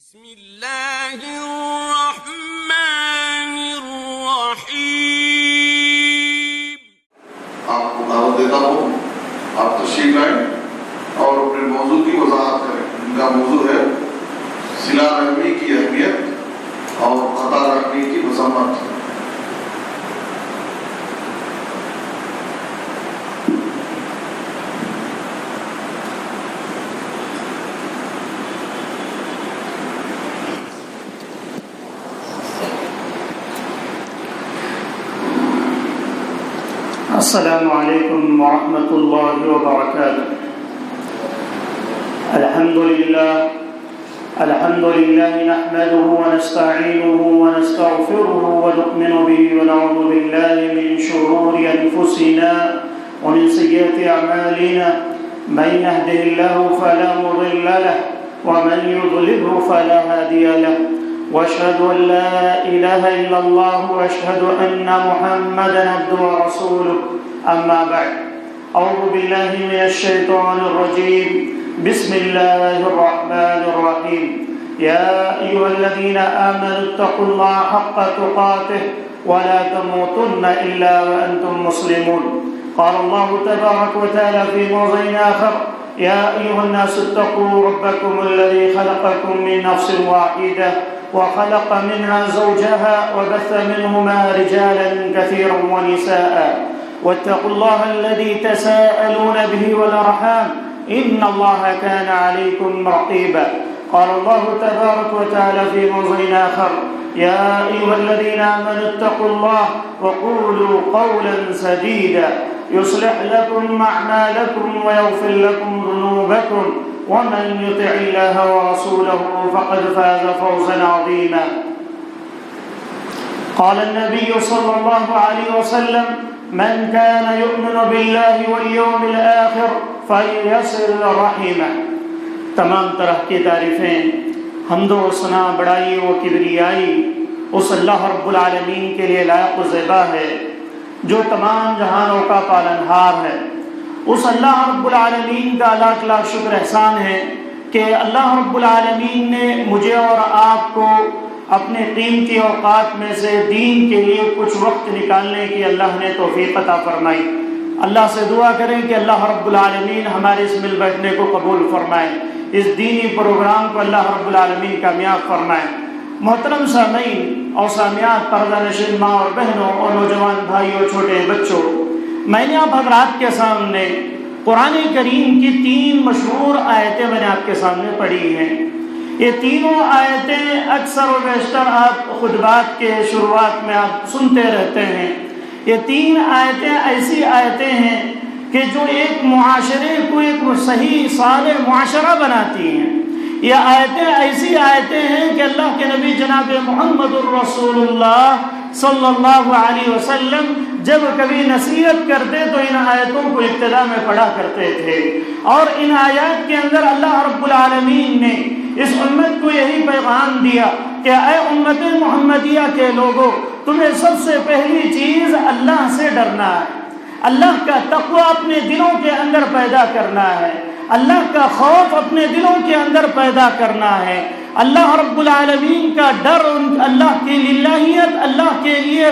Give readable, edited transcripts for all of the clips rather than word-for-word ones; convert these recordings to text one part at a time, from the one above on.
بسم اللہ الرحمن الرحیم۔ آپ کو دعوت دیتا ہوں، آپ تشریف لائیں اور اپنے موضوع کی وضاحت کریں۔ ان کا موضوع ہے صلہ رحمی کی اہمیت اور قطع رحمی کی مذمت۔ السلام علیکم ورحمۃ اللہ وبرکاتہ۔ الحمد للہ نحمده ونستعینه ونستغفره ونؤمن به ونعوذ باللہ من شرور انفسنا ومن سیئات اعمالنا، من يهده الله فلا مضل له ومن يضلله فلا هادي له، واشهد ان لا اله الا الله واشهد ان محمدا عبده ورسوله، اما بعد، اعوذ بالله من الشیطان الرجیم، بسم الله الرحمن الرحیم، یا ایها الذین آمنوا اتقوا الله حق تقاته ولا تموتن الا وانتم مسلمون۔ قال الله تبارك وتعالى في موضع آخر، يا أيها الناس اتقوا ربكم الذي خلقكم من نفس واحدة وخلق منها زوجها وبث منهما رجالا كثيرا ونساء، واتقوا الله الذي تساءلون به والأرحام إن الله كان عليكم رقيبا۔ قال الله تبارك وتعالى في موضع آخر، يا أيها الذين آمنوا اتقوا الله وقولوا قولا سديدا يصلح لكم أعمالكم ويغفر لكم ذنوبكم ومن يطع الله ورسوله فقد فاز فوزا عظيما۔ قال النبي صلى الله عليه وسلم، من كان يؤمن بالله واليوم الآخر فليصل رحمه۔ تمام طرح کی تعریفیں، حمد و ثنا، بڑائی و کبریائی اس اللہ رب العالمین کے لیے لائق و زیبا ہے جو تمام جہانوں کا پالنہار ہے۔ اس اللہ رب العالمین کا لاکھ لاکھ شکر احسان ہے کہ اللہ رب العالمین نے مجھے اور آپ کو اپنے قیمتی اوقات میں سے دین کے لیے کچھ وقت نکالنے کی اللہ نے توفیق عطا فرمائی۔ اللہ سے دعا کریں کہ اللہ رب العالمین ہمارے اس مل بیٹھنے کو قبول فرمائے، اس دینی پروگرام کو اللہ رب العالمین کامیاب فرمائے۔ محترم سامعین اور سامعات، پردہ نشین ماں اور بہنوں اور نوجوان بھائیوں، چھوٹے بچوں، میں نے آپ حضرات کے سامنے قرآن کریم کی 3 مشہور آیتیں میں نے آپ کے سامنے پڑھی ہیں۔ یہ تینوں آیتیں اکثر و بیشتر آپ خطبات کے شروعات میں آپ سنتے رہتے ہیں۔ یہ 3 آیتیں ایسی آیتیں ہیں کہ جو ایک معاشرے کو ایک صحیح صالح معاشرہ بناتی ہیں۔ یہ آیتیں ایسی آیتیں ہیں کہ اللہ کے نبی جناب محمد الرسول اللہ صلی اللہ علیہ وسلم جب کبھی نصیحت کرتے تو ان آیتوں کو ابتدا میں پڑھا کرتے تھے، اور ان آیات کے اندر اللہ رب العالمین نے اس امت کو یہی پیغام دیا کہ اے امت محمدیہ کے لوگوں، تمہیں سب سے پہلی چیز اللہ سے ڈرنا ہے، اللہ کا تقوی اپنے دلوں کے اندر پیدا کرنا ہے، اللہ کا خوف اپنے دلوں کے اندر پیدا کرنا ہے، اللہ رب العالمین کا ڈر، اللہ کی للہیت، اللہ کے لیے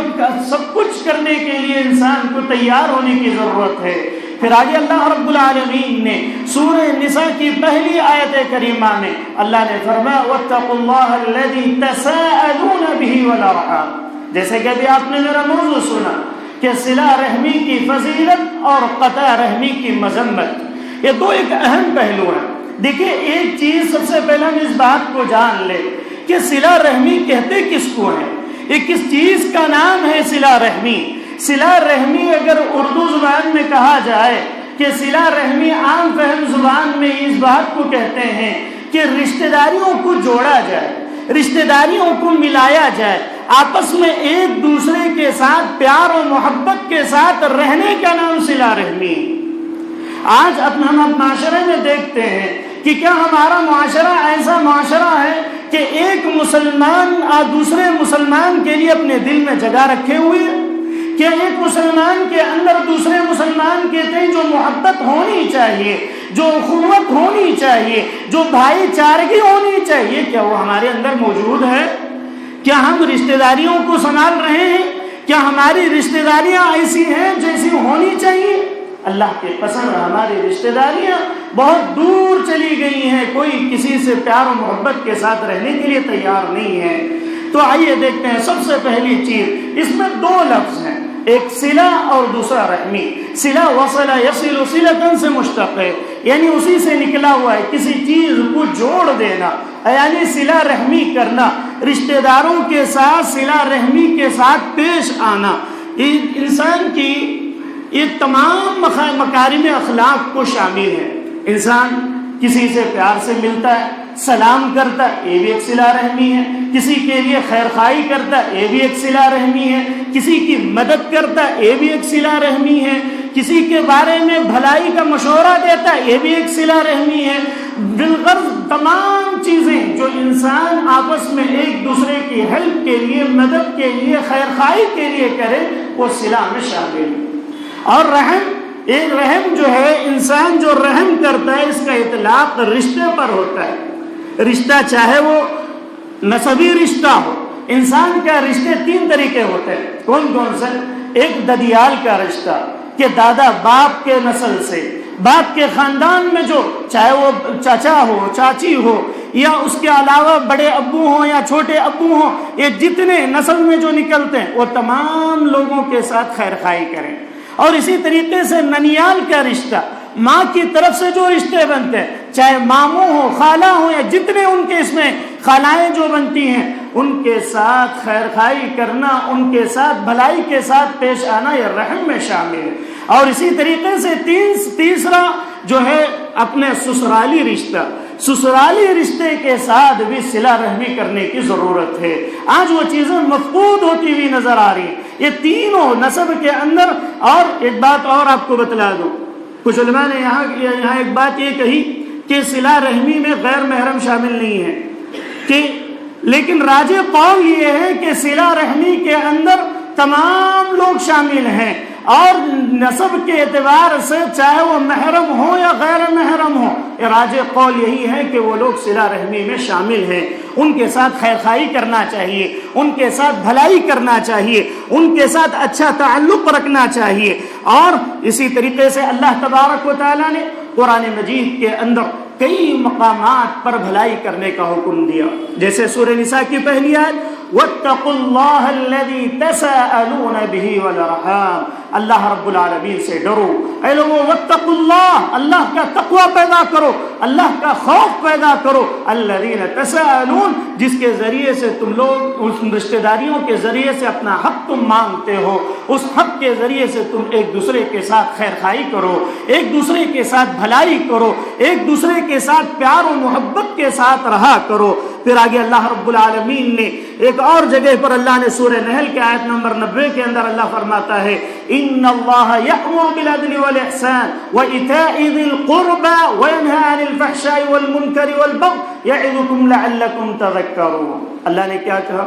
سب کچھ کرنے کے لیے انسان کو تیار ہونے کی ضرورت ہے۔ پھر آگے اللہ رب العالمین نے سورہ نساء کی پہلی آیت کریمہ میں اللہ نے فرمایا واتقوا اللہ الذی تساءلون بہ والارحام۔ جیسے کہ ابھی آپ نے میرا موضوع سنا کہ صلہ رحمی کی فضیلت اور قطع رحمی کی مذمت، یہ دو ایک اہم پہلو ہیں۔ دیکھیں، ایک چیز سب سے پہلے ہم اس بات کو جان لیں کہ صلہ رحمی کہتے کس کو ہیں، یہ کس چیز کا نام ہے صلہ رحمی۔ صلہ رحمی اگر اردو زبان میں کہا جائے کہ صلہ رحمی عام فہم زبان میں اس بات کو کہتے ہیں کہ رشتہ داریوں کو جوڑا جائے، رشتہ داریوں کو ملایا جائے، آپس میں ایک دوسرے کے ساتھ پیار و محبت کے ساتھ رہنے کا نام صلہ رحمی۔ آج ہم معاشرے میں دیکھتے ہیں کہ کیا ہمارا معاشرہ ایسا معاشرہ ہے کہ ایک مسلمان دوسرے مسلمان کے لیے اپنے دل میں جگہ رکھے ہوئے ہے؟ کیا ایک مسلمان کے اندر دوسرے مسلمان کے تئیں جو محبت ہونی چاہیے، جو اخوت ہونی چاہیے، جو بھائی چارگی ہونی چاہیے، کیا وہ ہمارے اندر موجود ہے؟ کیا ہم رشتہ داریوں کو سنبھال رہے ہیں؟ کیا ہماری رشتہ داریاں ایسی ہیں جیسی ہونی چاہیے؟ اللہ کے قسم ہماری رشتہ داریاں بہت دور چلی گئی ہیں، کوئی کسی سے پیار و محبت کے ساتھ رہنے کے لیے تیار نہیں ہے۔ تو آئیے دیکھتے ہیں، سب سے پہلی چیز اس میں دو لفظ ہیں، ایک صلہ اور دوسرا رحمی۔ صلہ وصل یصل صلۃ سے مشتق ہے، یعنی اسی سے نکلا ہوا ہے، کسی چیز کو جوڑ دینا، یعنی صلہ رحمی کرنا، رشتہ داروں کے ساتھ صلہ رحمی کے ساتھ پیش آنا۔ انسان کی یہ تمام مکارم اخلاق کو شامل ہے۔ انسان کسی سے پیار سے ملتا ہے، سلام کرتا ہے، یہ بھی ایک صلہ رحمی ہے، کسی کے لیے خیر خواہی کرتا ہے، یہ بھی ایک صلہ رحمی ہے، کسی کی مدد کرتا ہے، یہ بھی ایک صلہ رحمی ہے، کسی کے بارے میں بھلائی کا مشورہ دیتا ہے، یہ بھی ایک صلہ رحمی ہے۔ بالغرض تمام چیزیں جو انسان آپس میں ایک دوسرے کی ہیلپ کے لیے، مدد کے لیے، خیر خواہی کے لیے کرے، وہ صلہ میں شامل ہے۔ اور رحم، ایک رحم جو ہے، انسان جو رحم کرتا ہے، اس کا اطلاق رشتے پر ہوتا ہے۔ رشتہ چاہے وہ نسبی رشتہ ہو، انسان کا رشتے تین طریقے ہوتے ہیں۔ کون کون سے؟ ایک ددیال کا رشتہ، کہ دادا باپ کے نسل سے، باپ کے خاندان میں جو، چاہے وہ چاچا ہو، چاچی ہو، یا اس کے علاوہ بڑے ابو ہوں یا چھوٹے ابو ہوں، یہ جتنے نسل میں جو نکلتے ہیں وہ تمام لوگوں کے ساتھ خیر خواہی کریں۔ اور اسی طریقے سے ننیال کا رشتہ، ماں کی طرف سے جو رشتے بنتے ہیں، چاہے ماموں ہو، خالہ ہو، یا جتنے ان کے اس میں خالائیں جو بنتی ہیں، ان کے ساتھ خیر خواہی کرنا، ان کے ساتھ بھلائی کے ساتھ پیش آنا، یہ رحم میں شامل ہے۔ اور اسی طریقے سے تیسرا جو ہے اپنے سسرالی رشتہ، سسرالی رشتے کے ساتھ بھی صلہ رحمی کرنے کی ضرورت ہے۔ آج وہ چیزیں مفقود ہوتی ہوئی نظر آ رہی ہیں، یہ تینوں نسب کے اندر۔ اور ایک بات اور آپ کو بتلا دوں، کچھ علماء نے یہاں ایک بات یہ کہی کہ صلہ رحمی میں غیر محرم شامل نہیں ہے، لیکن راجح قول یہ ہے کہ صلہ رحمی کے اندر تمام لوگ شامل ہیں، اور نسب کے اعتبار سے چاہے وہ محرم ہو یا غیر محرم ہو، راجح قول یہی ہے کہ وہ لوگ صلہ رحمی میں شامل ہیں۔ ان کے ساتھ خیر خواہی کرنا چاہیے، ان کے ساتھ بھلائی کرنا چاہیے، ان کے ساتھ اچھا تعلق رکھنا چاہیے۔ اور اسی طریقے سے اللہ تبارک و تعالیٰ نے قرآن مجید کے اندر کئی مقامات پر بھلائی کرنے کا حکم دیا، جیسے سورہ نساء کی پہلی آیت، وَاتَّقُوا اللَّهَ الَّذِي تَسَاءَلُونَ بِهِ وَالْأَرْحَامَ، اللہ رب العالمین سے ڈرو اے لوگو، وَاتَّقُوا اللَّهَ، اللہ کا تقوی پیدا کرو، اللہ کا خوف پیدا کرو، الَّذِينَ تَسَاءَلُونَ، جس کے ذریعے سے تم لوگ اس رشتہ داریوں کے ذریعے سے اپنا حق تم مانگتے ہو، اس حق کے ذریعے سے تم ایک دوسرے کے ساتھ خیر خواہی کرو، ایک دوسرے کے ساتھ بھلائی کرو، ایک دوسرے کے ساتھ پیار و محبت کے ساتھ رہا کرو۔ پھر آگے اللہ رب العالمین نے ایک اور جگہ پر اللہ نے سورہ نحل کے آیت نمبر 90 کے اندر اللہ فرماتا ہے، ان اللہ یأمر بالعدل والاحسان وایتاء ذی القربى وینہی عن الفحشاء والمنکر والبغی یعظکم لعلکم تذکرون۔ اللہ نے کیا کہا؟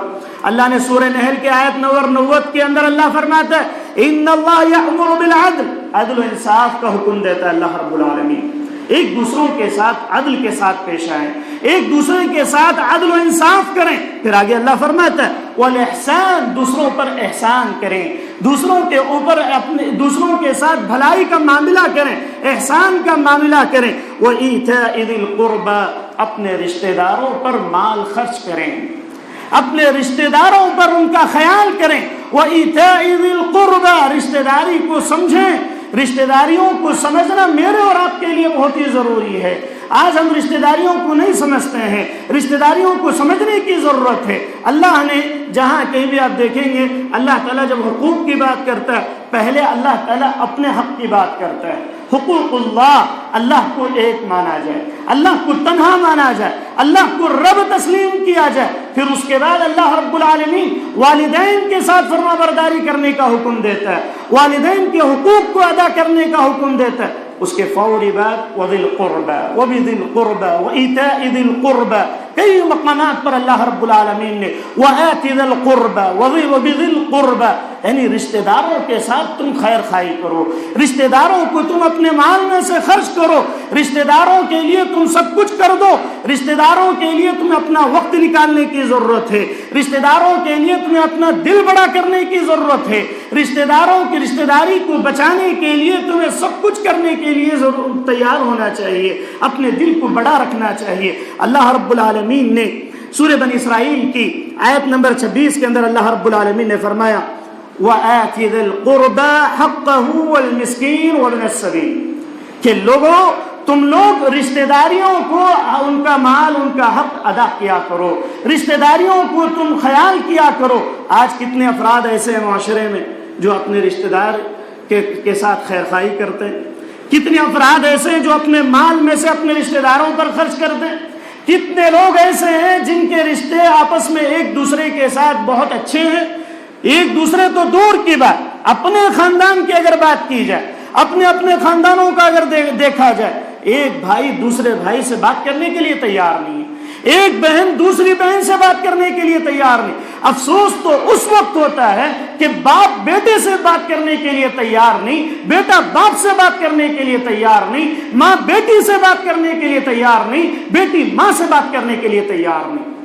اللہ نے سورہ نحل کے آیت نمبر 90 کے اندر اللہ فرماتا ہے، ان اللہ یأمر بالعدل، عدل و انصاف کا حکم دیتا ہے اللہ رب العالمین، ایک دوسروں کے ساتھ عدل کے ساتھ پیش آئیں، ایک دوسرے کے ساتھ عدل و انصاف کریں۔ پھر آگے اللہ فرماتا ہے والاحسان، دوسروں پر احسان کریں، دوسروں کے اوپر اپنے دوسروں کے ساتھ بھلائی کا معاملہ کریں، احسان کا معاملہ کریں، وایتاء ذی القربى، اپنے رشتہ داروں پر مال خرچ کریں، اپنے رشتہ داروں پر ان کا خیال کریں، وایتاء ذی القربى، رشتہ داری کو سمجھیں، رشتہ داریوں کو سمجھنا میرے اور آپ کے لیے بہت ہی ضروری ہے۔ آج ہم رشتہ داریوں کو نہیں سمجھتے ہیں، رشتہ داریوں کو سمجھنے کی ضرورت ہے۔ اللہ نے جہاں کہیں بھی آپ دیکھیں گے، اللہ تعالیٰ جب حقوق کی بات کرتا ہے، پہلے اللہ تعالیٰ اپنے حق کی بات کرتا ہے۔ حقوق اللہ، اللہ کو ایک مانا جائے، اللہ کو تنہا مانا جائے، اللہ کو رب تسلیم کیا جائے۔ پھر اس کے بعد اللہ رب العالمین والدین کے ساتھ فرما برداری کرنے کا حکم دیتا ہے، والدین کے حقوق کو ادا کرنے کا حکم دیتا ہے۔ اس کے فوری بعد وذی القربى وبذی القربى وایتاء ذی القربى، کئی مقامات پر اللہ رب العالمین نے وآت ذی القربى وبذی القربى، یعنی رشتہ داروں کے ساتھ تم خیر خواہی کرو، رشتہ داروں کو تم اپنے مال میں سے خرچ کرو، رشتہ داروں کے لیے تم سب کچھ کر دو، رشتہ داروں کے لیے تمہیں اپنا وقت نکالنے کی ضرورت ہے، رشتہ داروں کے لیے تمہیں اپنا دل بڑا کرنے کی ضرورت ہے، رشتہ داروں کی رشتہ داری کو بچانے کے لیے تمہیں سب کچھ کرنے کے لیے تیار ہونا چاہیے، اپنے دل کو بڑا رکھنا چاہیے۔ اللہ رب العالمین نے سورہ بنی اسرائیل کی آیت نمبر 26 کے اندر اللہ رب العالمین نے فرمایا وَآتِ ذِي الْقُرْبَى حَقَّهُ وَالْمِسْكِينَ وَابْنَ السَّبِيلِ کہ لوگوں تم لوگ رشتہ داریوں کو ان کا مال ان کا حق ادا کیا کرو، رشتہ داریوں کو تم خیال کیا کرو۔ آج کتنے افراد ایسے ہیں معاشرے میں جو اپنے رشتہ دار کے ساتھ خیر خواہی کرتے ہیں، کتنے افراد ایسے ہیں جو اپنے مال میں سے اپنے رشتہ داروں پر خرچ کرتے ہیں، کتنے لوگ ایسے ہیں جن کے رشتے آپس میں ایک دوسرے کے ساتھ بہت اچھے ہیں، ایک دوسرے تو دور کی بات، اپنے خاندان کی اگر بات کی جائے، اپنے خاندانوں کا اگر دیکھا جائے، ایک بھائی دوسرے بھائی سے بات کرنے کے لیے تیار نہیں ہے، ایک بہن دوسری بہن سے بات کرنے کے لیے تیار نہیں۔ افسوس تو اس وقت ہوتا ہے کہ باپ بیٹے سے بات کرنے کے لیے تیار نہیں، بیٹا باپ سے بات کرنے کے لیے تیار نہیں، ماں بیٹی سے بات کرنے کے لیے تیار نہیں، بیٹی ماں سے بات کرنے کے لیے تیار نہیں۔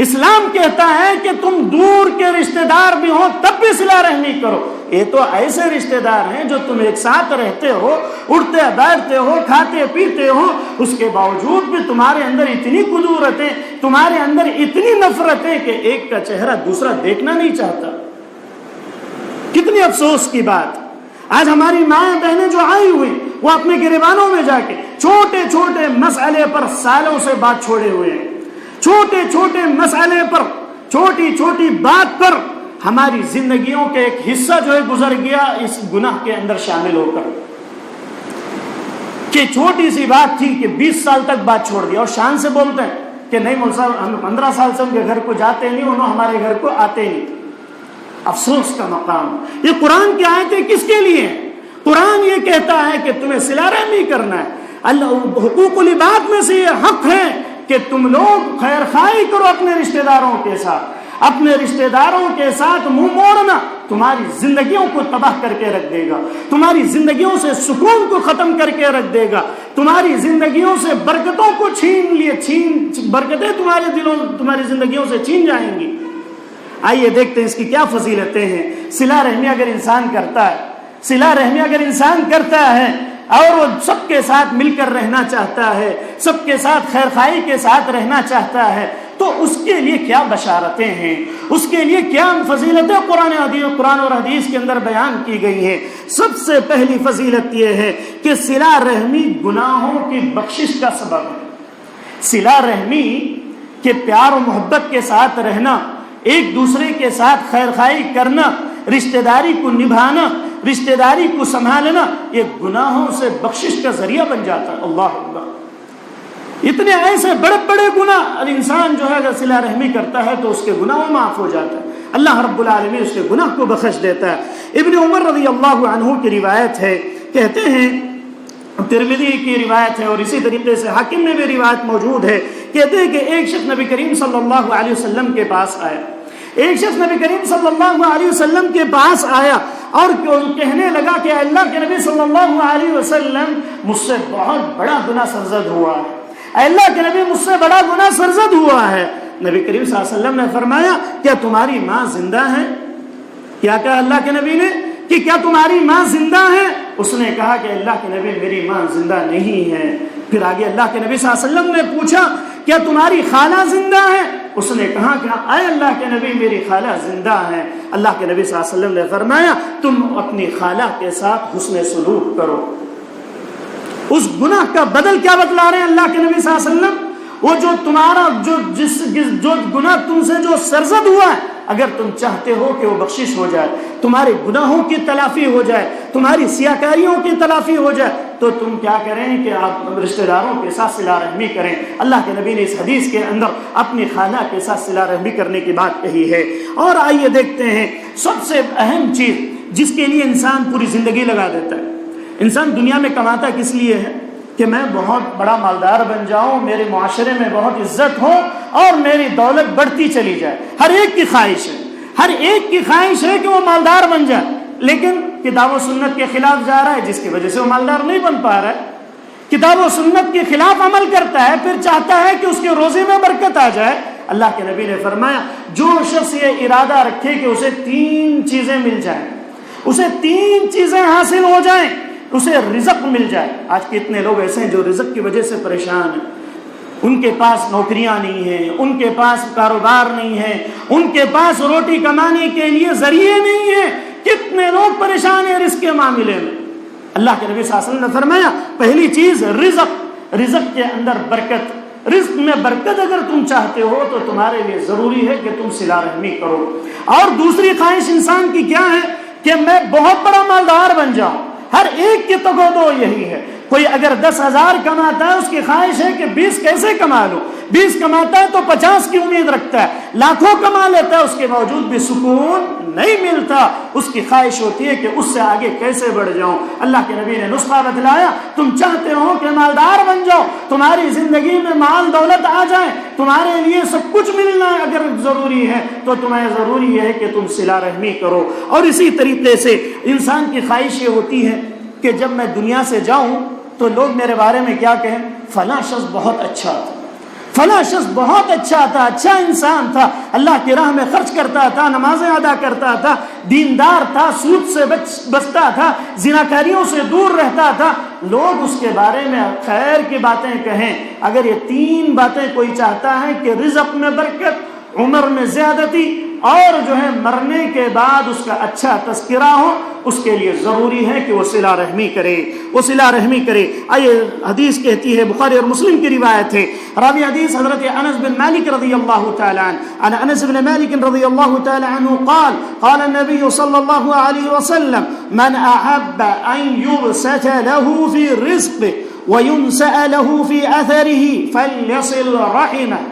اسلام کہتا ہے کہ تم دور کے رشتہ دار بھی ہو تب بھی صلہ رحمی کرو۔ یہ تو ایسے رشتہ دار ہیں جو تم ایک ساتھ رہتے ہو، اٹھتے بیٹھتے ہو، کھاتے پیتے ہو، اس کے باوجود بھی تمہارے اندر اتنی قدورتیں، تمہارے اندر اتنی نفرتیں کہ ایک کا چہرہ دوسرا دیکھنا نہیں چاہتا۔ کتنی افسوس کی بات، آج ہماری مائیں بہنیں جو آئی ہوئی وہ اپنے گریبانوں میں جا کے چھوٹے چھوٹے مسئلے پر سالوں سے بات چھوڑے ہوئے ہیں، چھوٹے چھوٹے مسئلے پر، چھوٹی چھوٹی بات پر ہماری زندگیوں کے ایک حصہ جو ہے گزر گیا اس گناہ کے اندر شامل ہو کر، کہ چھوٹی سی بات تھی کہ 20 سال تک بات چھوڑ دی، اور شان سے بولتے ہیں کہ نہیں مول صاحب ہم 15 سال سے ان کے گھر کو جاتے نہیں، انہوں ہمارے گھر کو آتے نہیں۔ افسوس کا مقام۔ یہ قرآن کی آیتیں کس کے لیے ہیں؟ قرآن یہ کہتا ہے کہ تمہیں صلہ رحمی کرنا ہے، اللہ حقوق العباد میں سے یہ حق ہے کہ تم لوگ خیر خواہی کرو اپنے رشتہ داروں کے ساتھ۔ اپنے رشتہ داروں کے ساتھ منہ موڑنا تمہاری زندگیوں کو تباہ کر کے رکھ دے گا، تمہاری زندگیوں سے سکون کو ختم کر کے رکھ دے گا، تمہاری زندگیوں سے برکتوں کو برکتیں تمہاری زندگیوں سے چھین جائیں گی۔ آئیے دیکھتے ہیں اس کی کیا فضیلتیں ہیں۔ صلہ رحمی اگر انسان کرتا ہے، صلہ رحمی اگر انسان کرتا ہے اور وہ سب کے ساتھ مل کر رہنا چاہتا ہے، سب کے ساتھ خیر خواہی کے ساتھ رہنا چاہتا ہے، تو اس کے لیے کیا بشارتیں ہیں، اس کے لیے کیا فضیلتیں قرآن اور حدیث کے اندر بیان کی گئی ہیں۔ سب سے پہلی فضیلت یہ ہے کہ صلہ رحمی گناہوں کی بخشش کا سبب ہے۔ صلہ رحمی کے پیار و محبت کے ساتھ رہنا، ایک دوسرے کے ساتھ خیر خواہی کرنا، رشتہ داری کو نبھانا، رشتہ داری کو سنبھالنا، یہ گناہوں سے بخشش کا ذریعہ بن جاتا ہے۔ اللہ اکبر، اتنے ایسے بڑے بڑے گناہ انسان جو ہے اگر صلہ رحمی کرتا ہے تو اس کے گناہ معاف ہو جاتا ہے، اللہ رب العالمین اس کے گناہ کو بخش دیتا ہے۔ ابن عمر رضی اللہ عنہ کی روایت ہے، کہتے ہیں، ترمذی کی روایت ہے اور اسی طریقے سے حاکم میں بھی روایت موجود ہے، کہتے ہیں کہ ایک شخص نبی کریم صلی اللہ علیہ وسلم کے پاس آیا، ایک شخص نبی کریم صلی اللہ علیہ وسلم کے پاس آیا اور کہنے لگا کہ اللہ کے نبی صلی اللہ علیہ وسلم مجھ سے بہت بڑا گناہ سرزد ہوا ہے، اللہ کے نبی مجھ سے بڑا گناہ سرزد ہوا ہے۔ نبی کریم صلی اللہ علیہ وسلم نے فرمایا کیا تمہاری ماں زندہ ہے؟ کیا کہا اللہ کے نبی نے کہ کیا تمہاری ماں زندہ ہے؟ اس نے کہا کہ اللہ کے نبی میری ماں زندہ نہیں ہے۔ پھر آگے اللہ کے نبی صلی اللہ علیہ وسلم نے پوچھا کیا تمہاری خالہ زندہ ہے؟ اس نے کہا کہ اے اللہ کے نبی میری خالہ زندہ ہے۔ اللہ کے نبی صلی اللہ علیہ وسلم نے فرمایا تم اپنی خالہ کے ساتھ حسن سلوک کرو۔ اس گناہ کا بدل کیا بتلا رہے ہیں اللہ کے نبی صلی اللہ علیہ وسلم؟ وہ جو تمہارا جو گناہ تم سے جو سرزد ہوا ہے، اگر تم چاہتے ہو کہ وہ بخشش ہو جائے، تمہارے گناہوں کی تلافی ہو جائے، تمہاری سیاکاریوں کی تلافی ہو جائے، تو تم کیا کریں کہ آپ رشتہ داروں کے ساتھ صلہ رحمی کریں۔ اللہ کے نبی نے اس حدیث کے اندر اپنی خالہ کے ساتھ صلہ رحمی کرنے کی بات کہی ہے۔ اور آئیے دیکھتے ہیں سب سے اہم چیز جس کے لیے انسان پوری زندگی لگا دیتا ہے۔ انسان دنیا میں کماتا کس لیے ہے؟ کہ میں بہت بڑا مالدار بن جاؤں، میرے معاشرے میں بہت عزت ہو اور میری دولت بڑھتی چلی جائے۔ ہر ایک کی خواہش ہے، ہر ایک کی خواہش ہے کہ وہ مالدار بن جائے، لیکن کتاب و سنت کے خلاف جا رہا ہے جس کی وجہ سے وہ مالدار نہیں بن پا رہا ہے۔ کتاب و سنت کے خلاف عمل کرتا ہے، پھر چاہتا ہے کہ اس کے روزے میں برکت آ جائے، اللہ کے نبی نے فرمایا جو شخص یہ ارادہ رکھے کہ اسے 3 چیزیں مل جائیں، اسے 3 چیزیں حاصل ہو جائیں، اسے رزق مل جائے۔ آج کتنے لوگ ایسے ہیں جو رزق کی وجہ سے پریشان ہیں، ان کے پاس نوکریاں نہیں ہیں، ان کے پاس کاروبار نہیں ہے، ان کے پاس روٹی کمانے کے لیے ذریعے نہیں ہیں۔ کتنے لوگ پریشان ہیں رزق کے معاملے میں۔ اللہ کے نبی صلی اللہ علیہ وسلم نے فرمایا پہلی چیز رزق کے اندر برکت، رزق میں برکت اگر تم چاہتے ہو تو تمہارے لیے ضروری ہے کہ تم صلہ رحمی کرو۔ اور دوسری خواہش انسان کی کیا ہے کہ میں بہت بڑا مالدار بن جاؤں، ہر ایک کی تگودو یہی ہے۔ کوئی اگر 10,000 کماتا ہے اس کی خواہش ہے کہ 20 کیسے کما لوں، 20 کماتا ہے تو 50 کی امید رکھتا ہے، لاکھوں کما لیتا ہے، اس کے باوجود بھی سکون نہیں ملتا، اس کی خواہش ہوتی ہے کہ اس سے آگے کیسے بڑھ جاؤں۔ اللہ کے نبی نے نسخہ بتلایا، تم چاہتے ہو کہ مالدار بن جاؤ، تمہاری زندگی میں مال دولت آ جائے، تمہارے لیے سب کچھ ملنا اگر ضروری ہے تو تمہیں ضروری ہے کہ تم صلہ رحمی کرو۔ اور اسی طریقے سے انسان کی خواہش یہ ہوتی ہے کہ جب میں دنیا سے جاؤں تو لوگ میرے بارے میں کیا کہیں، فلاں شخص بہت اچھا تھا، فلاں شخص بہت اچھا تھا، اچھا انسان تھا، اللہ کی راہ میں خرچ کرتا تھا، نمازیں ادا کرتا تھا، دیندار تھا، سود سے بچتا تھا، زناکاریوں سے دور رہتا تھا۔ لوگ اس کے بارے میں خیر کی باتیں کہیں۔ اگر یہ 3 باتیں کوئی چاہتا ہے کہ رزق میں برکت، عمر میں زیادتی اور جو ہے مرنے کے بعد اس کا اچھا تذکرہ ہو، اس کے لیے ضروری ہے کہ وہ صلہ رحمی کرے، وہ صلہ رحمی کرے۔ آئیے حدیث کہتی ہے، بخاری اور مسلم کی روایت ہے، راوی حدیث حضرت انس بن مالک رضی اللہ تعالی عنہ، عن انس بن مالک رضی اللہ تعالی عنہ قال قال النبي صلی اللہ علیہ وسلم من احب ان يبسط له في رزقه وينسأ له في اثره فليصل رحمه۔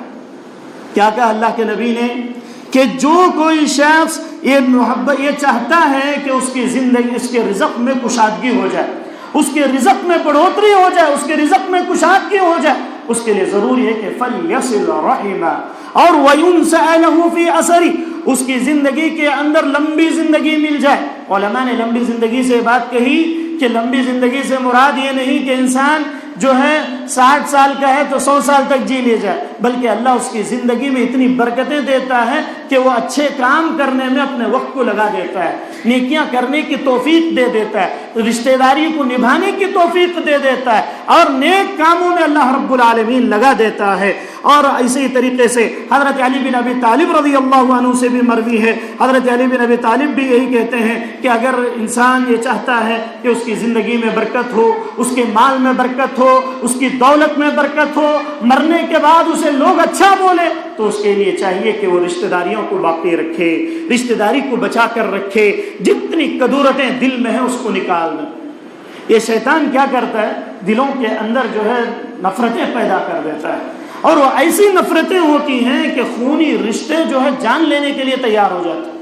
کیا کہا اللہ کے نبی نے کہ جو کوئی شخص یہ چاہتا ہے کہ اس کی زندگی، اس کے رزق میں کشادگی ہو جائے، اس کے رزق میں بڑھوتری ہو جائے، اس کے رزق میں کشادگی ہو جائے، اس کے لیے ضروری ہے کہ فَلْيَصِلْ رَحِمَهُ اور وَيُنْسَأَ لَهُ فِي أَثَرِهِ، اس کی زندگی کے اندر لمبی زندگی مل جائے۔ علماء نے لمبی زندگی سے بات کہی کہ لمبی زندگی سے مراد یہ نہیں کہ انسان جو ہے 60 سال کا ہے تو 100 سال تک جی لے جائے، بلکہ اللہ اس کی زندگی میں اتنی برکتیں دیتا ہے کہ وہ اچھے کام کرنے میں اپنے وقت کو لگا دیتا ہے، نیکیاں کرنے کی توفیق دے دیتا ہے، رشتہ داری کو نبھانے کی توفیق دے دیتا ہے، اور نیک کاموں میں اللہ رب العالمین لگا دیتا ہے۔ اور اسی طریقے سے حضرت علی بن ابی طالب رضی اللہ عنہ سے بھی مروی ہے، حضرت علی بن ابی طالب بھی یہی کہتے ہیں کہ اگر انسان یہ چاہتا ہے کہ اس کی زندگی میں برکت ہو، اس کے مال میں برکت ہو، اس کی دولت میں برکت ہو، مرنے کے بعد اسے لوگ اچھا بولے، تو اس کے لیے چاہیے کہ وہ رشتہ داریوں کو باقی رکھے، رشتہ داری کو بچا کر رکھے، جتنی کدورتیں دل میں ہیں اس کو نکال دیں۔ یہ شیطان کیا کرتا ہے، دلوں کے اندر جو ہے نفرتیں پیدا کر دیتا ہے، اور وہ ایسی نفرتیں ہوتی ہیں کہ خونی رشتے جو ہے جان لینے کے لیے تیار ہو جاتے ہیں۔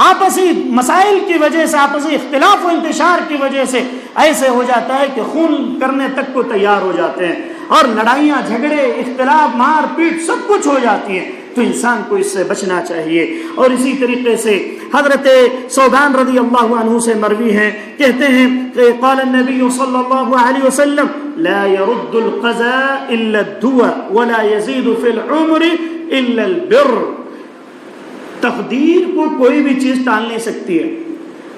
آپسی مسائل کی وجہ سے، آپسی اختلاف و انتشار کی وجہ سے ایسے ہو جاتا ہے کہ خون کرنے تک کو تیار ہو جاتے ہیں، اور لڑائیاں، جھگڑے، اختلاف، مار پیٹ سب کچھ ہو جاتی ہیں۔ تو انسان کو اس سے بچنا چاہیے۔ اور اسی طریقے سے حضرت ثوبان رضی اللہ عنہ سے مروی ہے، کہتے ہیں کہ قال النبی صلی اللہ علیہ وسلم لا يرد القضاء الا الدواء ولا يزيد في العمر الا البر۔ تقدیر کو کوئی بھی چیز ٹال نہیں سکتی ہے،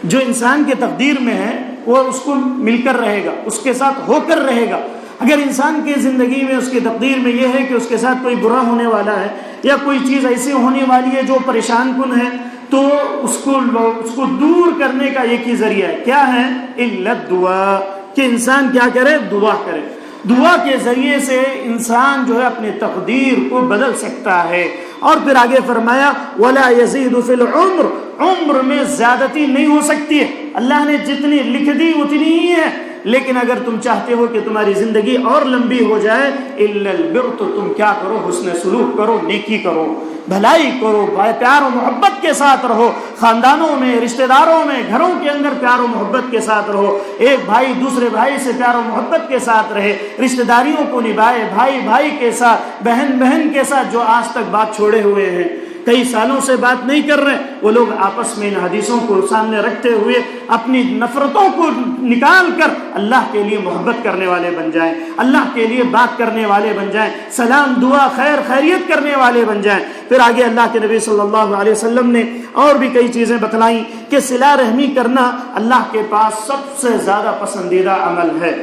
جو انسان کے تقدیر میں ہے وہ اس کو مل کر رہے گا، اس کے ساتھ ہو کر رہے گا۔ اگر انسان کی زندگی میں، اس کی تقدیر میں یہ ہے کہ اس کے ساتھ کوئی برا ہونے والا ہے یا کوئی چیز ایسی ہونے والی ہے جو پریشان کن ہے، تو اس کو دور کرنے کا ایک ہی ذریعہ ہے، کیا ہے؟ الا الدعاء، کہ انسان کیا کرے؟ دعا کرے۔ دعا کے ذریعے سے انسان جو ہے اپنی تقدیر کو بدل سکتا ہے۔ اور پھر آگے فرمایا ولا يزيد في العمر، عمر میں زیادتی نہیں ہو سکتی ہے، اللہ نے جتنی لکھ دی اتنی ہی ہے، لیکن اگر تم چاہتے ہو کہ تمہاری زندگی اور لمبی ہو جائے، الا البر، تو تم کیا کرو؟ حسن سلوک کرو، نیکی کرو، بھلائی کرو، پیار و محبت کے ساتھ رہو، خاندانوں میں، رشتہ داروں میں، گھروں کے اندر پیار و محبت کے ساتھ رہو، ایک بھائی دوسرے بھائی سے پیار و محبت کے ساتھ رہے، رشتہ داریوں کو نبھائے، بھائی بھائی کے ساتھ، بہن بہن کے ساتھ جو آج تک بات چھوڑے ہوئے ہیں۔ کئی سالوں سے بات نہیں کر رہے، وہ لوگ آپس میں ان حدیثوں کو سامنے رکھتے ہوئے اپنی نفرتوں کو نکال کر اللہ کے لیے محبت کرنے والے بن جائیں، اللہ کے لیے بات کرنے والے بن جائیں، سلام دعا خیر خیریت کرنے والے بن جائیں۔ پھر آگے اللہ کے نبی صلی اللہ علیہ وسلم نے اور بھی کئی چیزیں بتلائیں کہ صلہ رحمی کرنا اللہ کے پاس سب سے زیادہ پسندیدہ عمل ہے۔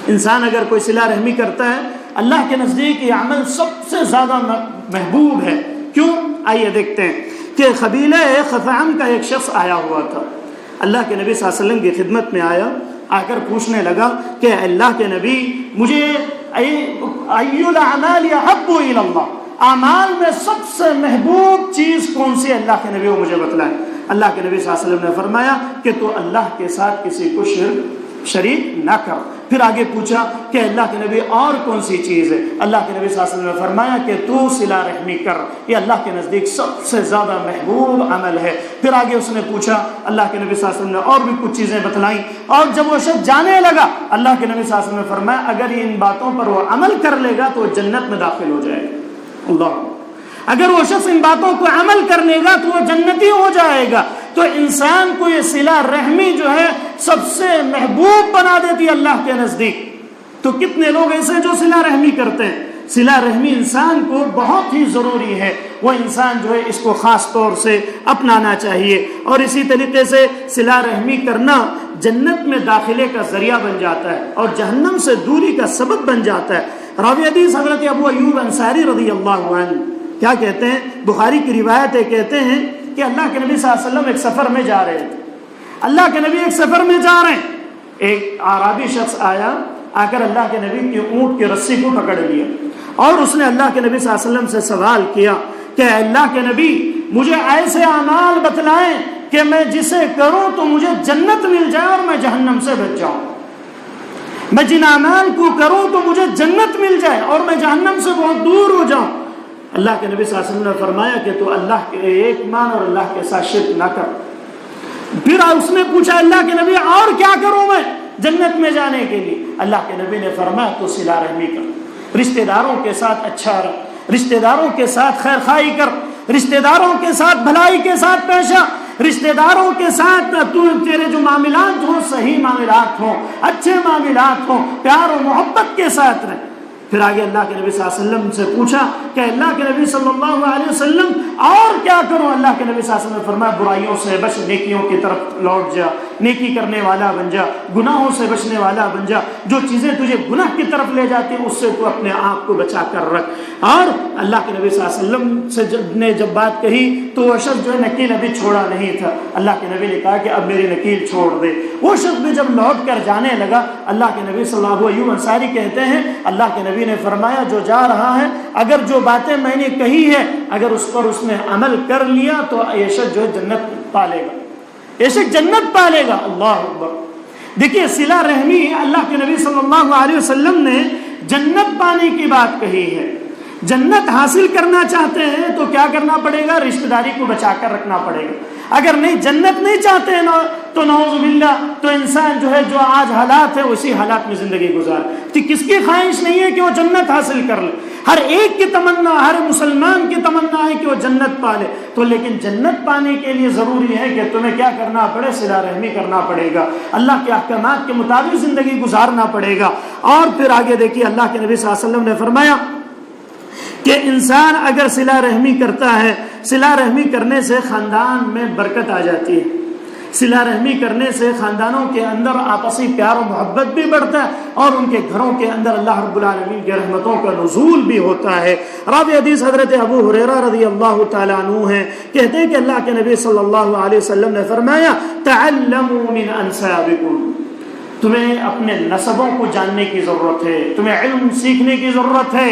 انسان اگر کوئی صلہ رحمی کرتا ہے، اللہ کے نزدیک یہ عمل سب سے زیادہ محبوب ہے۔ کیوں؟ آئیے دیکھتے ہیں کہ قبیلہ خثعم کا ایک شخص آیا ہوا تھا، اللہ کے نبی صلی اللہ علیہ وسلم کی خدمت میں آیا، آ کر پوچھنے لگا کہ اللہ کے نبی مجھے ای الاعمال احب الی اللہ، اعمال میں سب سے محبوب چیز کون سی؟ اللہ کے نبی وہ مجھے بتلائیں۔ اللہ کے نبی صلی اللہ علیہ وسلم نے فرمایا کہ تو اللہ کے ساتھ کسی کو شریک نہ کر۔ پھر آگے پوچھا کہ اللہ کے نبی اور کون سی چیز ہے؟ اللہ کے نبی صلی اللہ علیہ وسلم نے فرمایا کہ تو صلہ رحمی کر، یہ اللہ کے نزدیک سب سے زیادہ محبوب عمل ہے۔ پھر آگے اس نے پوچھا، اللہ کے نبی صلی اللہ علیہ وسلم نے اور بھی کچھ چیزیں بتلائیں، اور جب وہ شخص جانے لگا اللہ کے نبی صلی اللہ علیہ وسلم نے فرمایا اگر ان باتوں پر وہ عمل کر لے گا تو وہ جنت میں داخل ہو جائے گا۔ اللہ، اگر وہ شخص ان باتوں کو عمل کر لے گا تو وہ جنتی ہو جائے گا۔ تو انسان کو یہ صلہ رحمی جو ہے سب سے محبوب بنا دیتی ہے اللہ کے نزدیک۔ تو کتنے لوگ ایسے جو صلہ رحمی کرتے ہیں؟ صلہ رحمی انسان کو بہت ہی ضروری ہے، وہ انسان جو ہے اس کو خاص طور سے اپنانا چاہیے۔ اور اسی طریقے سے صلہ رحمی کرنا جنت میں داخلے کا ذریعہ بن جاتا ہے اور جہنم سے دوری کا سبب بن جاتا ہے۔ راوی حدیث حضرت ابو ایوب انصاری رضی اللہ عنہ کیا کہتے ہیں؟ بخاری کی روایت ہے، کہتے ہیں کہ اللہ کے نبی صلی اللہ علیہ وسلم ایک سفر میں جا رہے تھے، اللہ کے نبی ایک سفر میں جا رہے ہیں، ایک اعرابی شخص آیا، آ کر اللہ کے نبی کی اونٹ کی رسی کو پکڑ لیا اور اس نے اللہ کے نبی صلی اللہ علیہ وسلم سے سوال کیا کہ اللہ کے نبی مجھے ایسے اعمال بتلائیں کہ میں جسے کروں تو مجھے جنت مل جائے اور میں جہنم سے بچ جاؤں، میں جن اعمال کو کروں تو مجھے جنت مل جائے اور میں جہنم سے بہت دور ہو جاؤں۔ اللہ کے نبی صلی اللہ علیہ وسلم نے فرمایا کہ تو اللہ کے ایک مان اور اللہ کے ساتھ شرک نہ کر۔ پھر اس نے پوچھا اللہ کے نبی اور کیا کروں میں جنت میں جانے کے لیے؟ اللہ کے نبی نے فرمایا تو صلہ رحمی کر، رشتہ داروں کے ساتھ اچھا رہ، رشتہ داروں کے ساتھ خیر خواہی کر، رشتہ داروں کے ساتھ بھلائی کے ساتھ پیش آ، رشتہ داروں کے ساتھ تیرے جو معاملات ہوں صحیح معاملات ہوں، اچھے معاملات ہوں، پیار و محبت کے ساتھ رہ۔ پھر آگے اللہ کے نبی صلی اللہ علیہ وسلم سے پوچھا کہ اللہ کے نبی صلی اللہ علیہ وسلم اور کیا کروں؟ اللہ کے نبی صلی اللہ علیہ وسلم نے فرمایا برائیوں سے بچ، نیکیوں کی طرف لوٹ جا، نیکی کرنے والا بن جا، گناہوں سے بچنے والا بن جا، جو چیزیں تجھے گناہ کی طرف لے جاتی ہیں اس سے تو اپنے آپ کو بچا کر رکھ۔ اور اللہ کے نبی صلی اللہ علیہ وسلم سے جب بات کہی تو وہ شخص جو ہے نکیل ابھی چھوڑا نہیں تھا، اللہ کے نبی نے کہا کہ اب میری نکیل چھوڑ دے۔ وہ شخص بھی جب لوٹ کر جانے لگا اللہ کے نبی صلی اللہ علیہ وسلم کہتے ہیں اللہ کے نبی نے فرمایا جو جا رہا ہے اگر جو باتیں میں نے کہی ہے اگر اس پر اس نے عمل کر لیا تو یہ شخص جو ہے جنت پالے گا، یہ شخص جنت پالے گا۔ اللہ اکبر۔ دیکھیے صلہ رحمی اللہ کے نبی صلی اللہ علیہ وسلم نے جنت پانے کی بات کہی ہے۔ جنت حاصل کرنا چاہتے ہیں تو کیا کرنا پڑے گا؟ رشتہ داری کو بچا کر رکھنا پڑے گا۔ اگر نہیں جنت نہیں چاہتے ہیں تو نعوذ باللہ تو انسان جو ہے جو آج حالات ہے اسی حالات میں زندگی گزار۔ تو کس کی خواہش نہیں ہے کہ وہ جنت حاصل کر لے؟ ہر ایک کی تمنا، ہر مسلمان کی تمنا ہے کہ وہ جنت پالے۔ تو لیکن جنت پانے کے لیے ضروری ہے کہ تمہیں کیا کرنا پڑے؟ صلہ رحمی کرنا پڑے گا، اللہ کے احکامات کے مطابق زندگی گزارنا پڑے گا۔ اور پھر آگے دیکھیے اللہ کے نبی صلی اللہ علیہ وسلم نے فرمایا کہ انسان اگر صلہ رحمی کرتا ہے، صلہ رحمی کرنے سے خاندان میں برکت آ جاتی ہے، صلہ رحمی کرنے سے خاندانوں کے اندر آپسی پیار و محبت بھی بڑھتا ہے اور ان کے گھروں کے اندر اللہ رب العالمین کی رحمتوں کا نزول بھی ہوتا ہے۔ راوی حدیث حضرت ابو ہریرہ رضی اللہ تعالیٰ عنہ ہیں، کہتے ہیں کہ اللہ کے نبی صلی اللہ علیہ وسلم نے فرمایا تعلموا من انسابکم، تمہیں اپنے نسبوں کو جاننے کی ضرورت ہے، تمہیں علم سیکھنے کی ضرورت ہے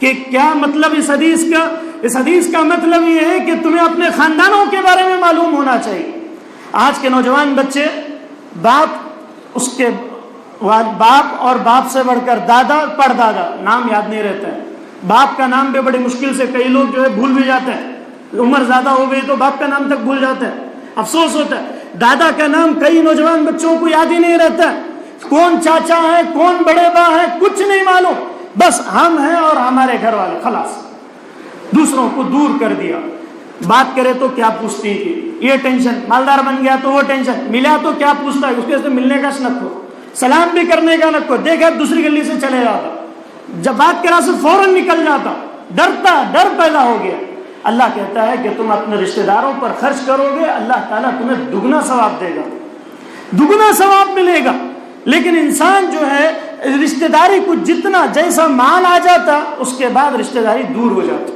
کہ کیا مطلب اس حدیث کا مطلب یہ ہے کہ تمہیں اپنے خاندانوں کے بارے میں معلوم ہونا چاہیے۔ آج کے نوجوان بچے باپ اور باپ سے بڑھ کر دادا پردادا نام یاد نہیں رہتا ہے، باپ کا نام بھی بڑی مشکل سے کئی لوگ جو ہے بھول بھی جاتے ہیں، عمر زیادہ ہو گئی تو باپ کا نام تک بھول جاتے ہیں، افسوس ہوتا ہے۔ دادا کا نام کئی نوجوان بچوں کو یاد ہی نہیں رہتا ہے، کون چاچا ہے کون بڑے باپ ہے کچھ نہیں معلوم، بس ہم ہیں اور ہمارے گھر والے، خلاص دوسروں کو دور کر دیا. بات کرے تو کیا پوچھتی تھی, یہ ٹینشن, مالدار بن گیا تو وہ ٹینشن, ملا تو کیا پوچھتا ہے, اس کے ملنے کا نک ہو, سلام بھی کرنے کا نک ہو, دیکھا دوسری گلی سے چلے جاتا, جب بات کرا سے فوراً نکل جاتا, ڈر پیدا ہو گیا. اللہ کہتا ہے کہ تم اپنے رشتہ داروں پر خرچ کرو گے, اللہ تعالیٰ تمہیں دگنا ثواب دے گا, دگنا ثواب ملے گا. لیکن انسان جو ہے رشتہ داری کو جتنا جیسا مال آ جاتا, اس کے بعد رشتہ داری دور ہو جاتی,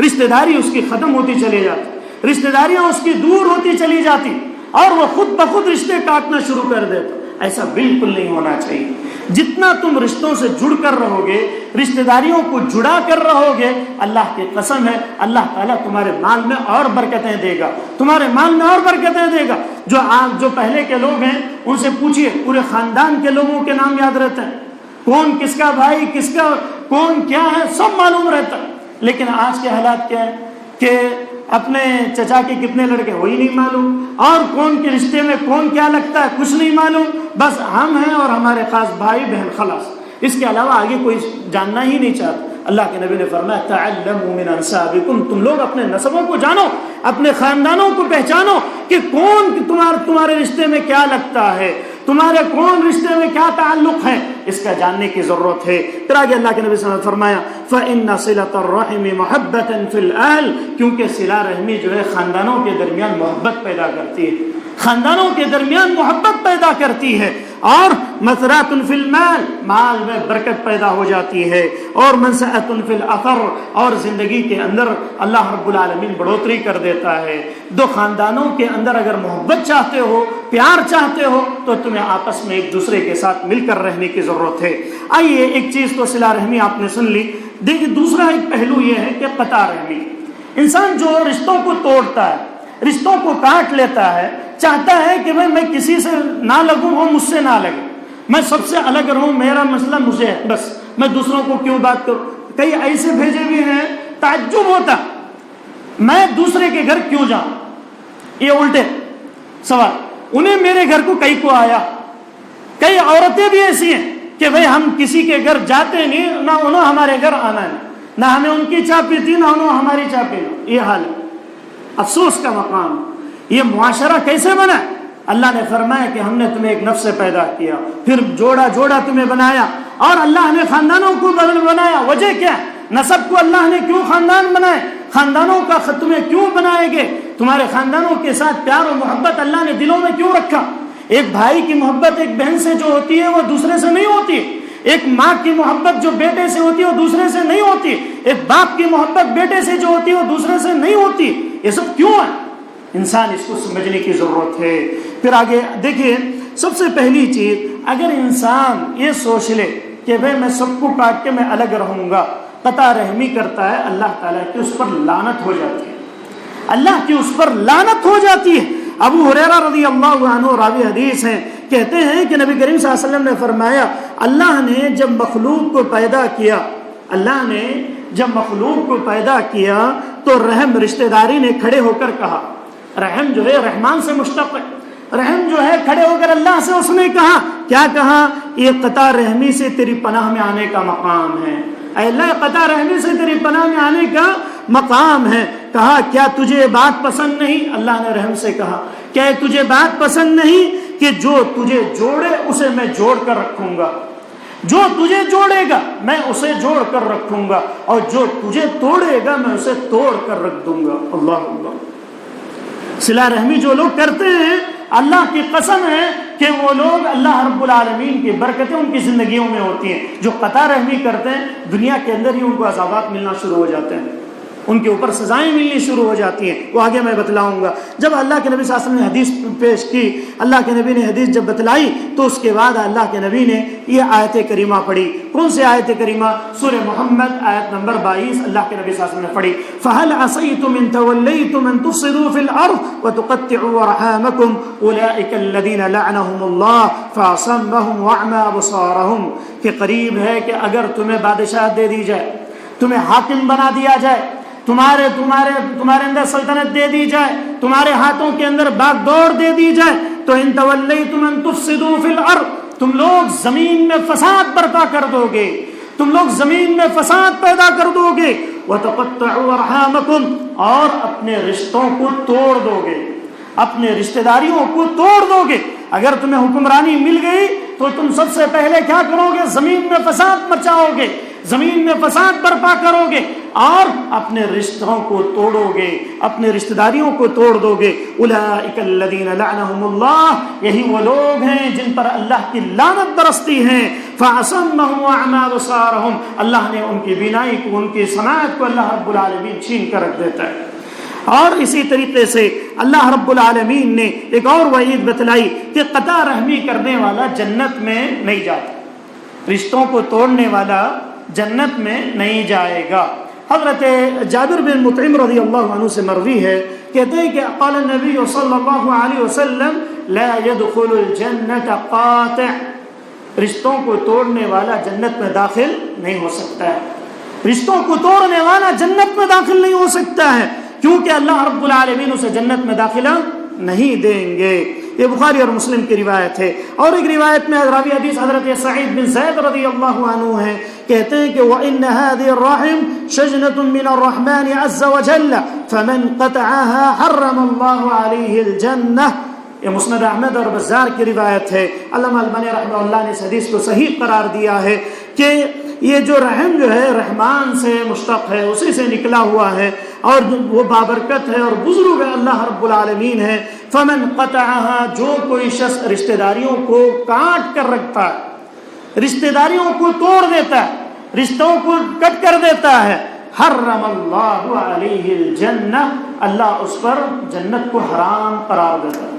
رشتہ داری اس کی ختم ہوتی چلی جاتی, رشتہ داریاں اس کی دور ہوتی چلی جاتی, اور وہ خود بخود رشتے کاٹنا شروع کر دیتا. ایسا بالکل نہیں ہونا چاہیے. جتنا تم رشتوں سے جڑ کر رہو گے, رشتہ داریوں کو جڑا کر رہو گے, اللہ کی قسم ہے اللہ تعالیٰ تمہارے مال میں اور برکتیں دے گا, تمہارے مال میں اور برکتیں دے گا. جو پہلے کے لوگ ہیں ان سے پوچھئے, پورے خاندان کے لوگوں کے نام یاد رہتے ہیں, کون کس کا بھائی, کس کا کون کیا ہے, سب معلوم رہتا ہے. لیکن آج کے حالات کیا ہے کہ اپنے چچا کے کتنے لڑکے وہی نہیں معلوم, اور کون کے رشتے میں کون کیا لگتا ہے کچھ نہیں معلوم, بس ہم ہیں اور ہمارے خاص بھائی بہن, خلاص. اس کے علاوہ آگے کوئی جاننا ہی نہیں چاہتا. اللہ کے نبی نے فرمایا تعلموا من انسابکم, تم لوگ اپنے نسبوں کو جانو, اپنے خاندانوں کو پہچانو کہ کون تمہارے رشتے میں کیا لگتا ہے, تمہارے کون رشتے میں کیا تعلق ہے, اس کا جاننے کی ضرورت ہے. پھر آگے اللہ کے نبی صلی اللہ علیہ وسلم نے فرمایا فإن صلة الرحم محبة في الأهل, کیونکہ صلہ رحمی جو ہے خاندانوں کے درمیان محبت پیدا کرتی ہے, خاندانوں کے درمیان محبت پیدا کرتی ہے. اور مسرات فی المال, مال میں برکت پیدا ہو جاتی ہے. اور منسعۃ فی الاثر, اور زندگی کے اندر اللہ رب العالمین بڑھوتری کر دیتا ہے. دو خاندانوں کے اندر اگر محبت چاہتے ہو, پیار چاہتے ہو, تو تمہیں آپس میں ایک دوسرے کے ساتھ مل کر رہنے کی ضرورت ہے. آئیے ایک چیز تو صلہ رحمی آپ نے سن لی. دیکھیے دوسرا ایک پہلو یہ ہے کہ قطع رحمی. انسان جو رشتوں کو توڑتا ہے, رشتوں کو کاٹ لیتا ہے, چاہتا ہے کہ میں کسی سے نہ لگوں, وہ مجھ سے نہ لگے, میں سب سے الگ رہوں, میرا مسئلہ مجھے ہے, بس میں دوسروں کو کیوں بات کروں. کئی ایسے بھیجے بھی ہیں, تعجب ہوتا میں دوسرے کے گھر کیوں جاؤں. یہ الٹے سوال, انہیں میرے گھر کو کئی کو آیا. کئی عورتیں بھی ایسی ہیں کہ بھئی ہم کسی کے گھر جاتے نہیں, نہ انہوں ہمارے گھر آنا ہے, نہ ہمیں ان کی چاہ پیتی, نہ انہوں ہماری چاہ پینا. یہ حال ہے, افسوس کا مقام. یہ معاشرہ کیسے بنا؟ اللہ نے فرمایا کہ ہم نے تمہیں ایک نفس سے پیدا کیا, پھر جوڑا جوڑا تمہیں بنایا, اور اللہ نے خاندانوں کو بنایا. وجہ کیا ہے؟ نسب کو اللہ نے کیوں خاندان بنائے, خاندانوں کا تمہیں کیوں بنائے گے, تمہارے خاندانوں کے ساتھ پیار و محبت اللہ نے دلوں میں کیوں رکھا. ایک بھائی کی محبت ایک بہن سے جو ہوتی ہے وہ دوسرے سے نہیں ہوتی, ایک ماں کی محبت جو بیٹے سے ہوتی ہے وہ دوسرے سے نہیں ہوتی, ایک باپ کی محبت بیٹے سے جو ہوتی ہے وہ دوسرے سے نہیں ہوتی. یہ سب کیوں ہے؟ انسان اس کو سمجھنے کی ضرورت ہے. پھر آگے دیکھیے, سب سے پہلی چیز, اگر انسان یہ سوچ لے کہ بھئی میں سب کو کاٹ کے میں الگ رہوں گا, قطع رحمی کرتا ہے, اللہ تعالیٰ کی اس پر لعنت ہو جاتی ہے, اللہ کی اس پر لعنت ہو جاتی ہے. ابو ہریرہ رضی اللہ عنہ راوی حدیث ہیں, کہتے ہیں کہ نبی کریم صلی اللہ علیہ وسلم نے فرمایا اللہ نے جب مخلوق کو پیدا کیا, اللہ نے جب مخلوق کو پیدا کیا تو رحم رشتہ داری نے کھڑے ہو کر کہا, رحم جو ہے رحمان سے مشتق ہے, رحم جو ہے کھڑے ہو کر اللہ سے اس نے کہا, کیا کہا, یہ قطع رحمی سے تیری پناہ میں آنے کا مقام ہے. اے اللہ, قطع رحمی سے تیری پناہ میں آنے کا مقام ہے. کہا کیا تجھے بات پسند نہیں, اللہ نے رحم سے کہا کیا تجھے بات پسند نہیں کہ جو تجھے جوڑے اسے میں جوڑ کر رکھوں گا, جو تجھے جوڑے گا میں اسے جوڑ کر رکھوں گا, اور جو تجھے توڑے گا میں اسے توڑ کر رکھ دوں گا. اللہ اللہ. صلہ رحمی جو لوگ کرتے ہیں, اللہ کی قسم ہے کہ وہ لوگ اللہ رب العالمین کی برکتیں ان کی زندگیوں میں ہوتی ہیں. جو قطع رحمی کرتے ہیں دنیا کے اندر ہی ان کو عذابات ملنا شروع ہو جاتے ہیں, ان کے اوپر سزائیں ملنی شروع ہو جاتی ہیں. وہ آگے میں بتلاؤں گا. جب اللہ کے نبی صلی اللہ علیہ وسلم نے حدیث پیش کی, اللہ کے نبی نے حدیث جب بتلائی تو اس کے بعد اللہ کے نبی نے یہ آیت کریمہ پڑھی. کون سی آیت کریمہ؟ سورہ محمد آیت نمبر 22. اللہ کے نبی صلی اللہ علیہ وسلم نے پڑھی فَهَلْ عَصَيْتُمْ إِن تَوَلَّيْتُمْ أَن تُفْسِدُوا فِي الْأَرْضِ وَتُقَطِّعُوا أَرْحَامَكُمْ أُولَٰئِكَ الَّذِينَ لَعَنَهُمُ اللَّهُ فَأَصَمَّهُمْ وَأَعْمَىٰ أَبْصَارَهُمْ. کہ قریب ہے کہ اگر تمہیں بادشاہت دے دی جائے, تمہیں حاکم بنا دیا جائے, تمہارے اندر سلطنت دے دی جائے, تمہارے ہاتھوں کے اندر باغ دوڑ دے دی جائے, تو ان تولیتم ان تفسدوا فی الارض, تم لوگ زمین میں فساد برپا کر دو گے, تم لوگ زمین میں فساد پیدا کر دو گے, وَتَقَطَّعُوا أَرْحَامَكُمْ، اور اپنے رشتوں کو توڑ دو گے، اپنے رشتہ داریوں کو توڑ دو گے۔ اگر تمہیں حکمرانی مل گئی تو تم سب سے پہلے کیا کرو گے؟ زمین میں فساد مچاؤ گے، زمین میں فساد برپا کرو گے اور اپنے رشتوں کو توڑو گے، اپنے رشتہ داریوں کو توڑ دو گے۔ اولئک الذین لعنہم اللہ، یہی وہ لوگ ہیں جن پر اللہ کی لعنت برستی ہے۔ فَأَصَمَّهُمْ وَأَعْمَىٰ أَبْصَارَهُمْ، اللہ نے ان کی بینائی کو، ان کی سماعت کو اللہ رب العالمین چھین کر رکھ دیتا ہے۔ اور اسی طریقے سے اللہ رب العالمین نے ایک اور وعید بتلائی کہ قطع رحمی کرنے والا جنت میں نہیں جاتا، رشتوں کو توڑنے والا جنت میں نہیں جائے گا۔ حضرت جابر بن مطعم رضی اللہ عنہ سے مروی ہے، کہتے ہیں کہ قال النبی صلی اللہ علیہ وسلم لا يدخل الجنت قاطع، رشتوں کو توڑنے والا جنت میں داخل نہیں ہو سکتا ہے، رشتوں کو توڑنے والا جنت میں داخل نہیں ہو سکتا ہے، کیونکہ اللہ رب العالمین اسے جنت میں داخلہ نہیں دیں گے۔ یہ بخاری اور مسلم کی روایت ہے۔ اور ایک روایت میں راوی حدیث حضرت سعید بن زید رضی اللہ عنہ ہے، کہتے ہیں کہ وَإِنَّ هَذِهِ الرَّحِمَ شَجْنَةٌ مِّنَ الرَّحْمَٰنِ عَزَّ وَجَلَّ فَمَنْ قَطَعَهَا حَرَّمَ اللَّهُ عَلَيْهِ الْجَنَّةَ۔ یہ مسند احمد اور بزار کی روایت ہے۔ علامہ البانی رحمہ اللہ نے اس حدیث کو صحیح قرار دیا ہے کہ یہ جو رحم جو ہے رحمان سے مشتق ہے، اسی سے نکلا ہوا ہے اور وہ بابرکت ہے اور بزرگ اللہ رب العالمین ہے۔ فمن قطعها، جو کوئی شخص رشتہ داریوں کو کاٹ کر رکھتا ہے، رشتہ داریوں کو توڑ دیتا ہے، رشتوں کو کٹ کر دیتا ہے، حرم اللہ علیہ الجنہ، اللہ اس پر جنت کو حرام قرار دیتا ہے۔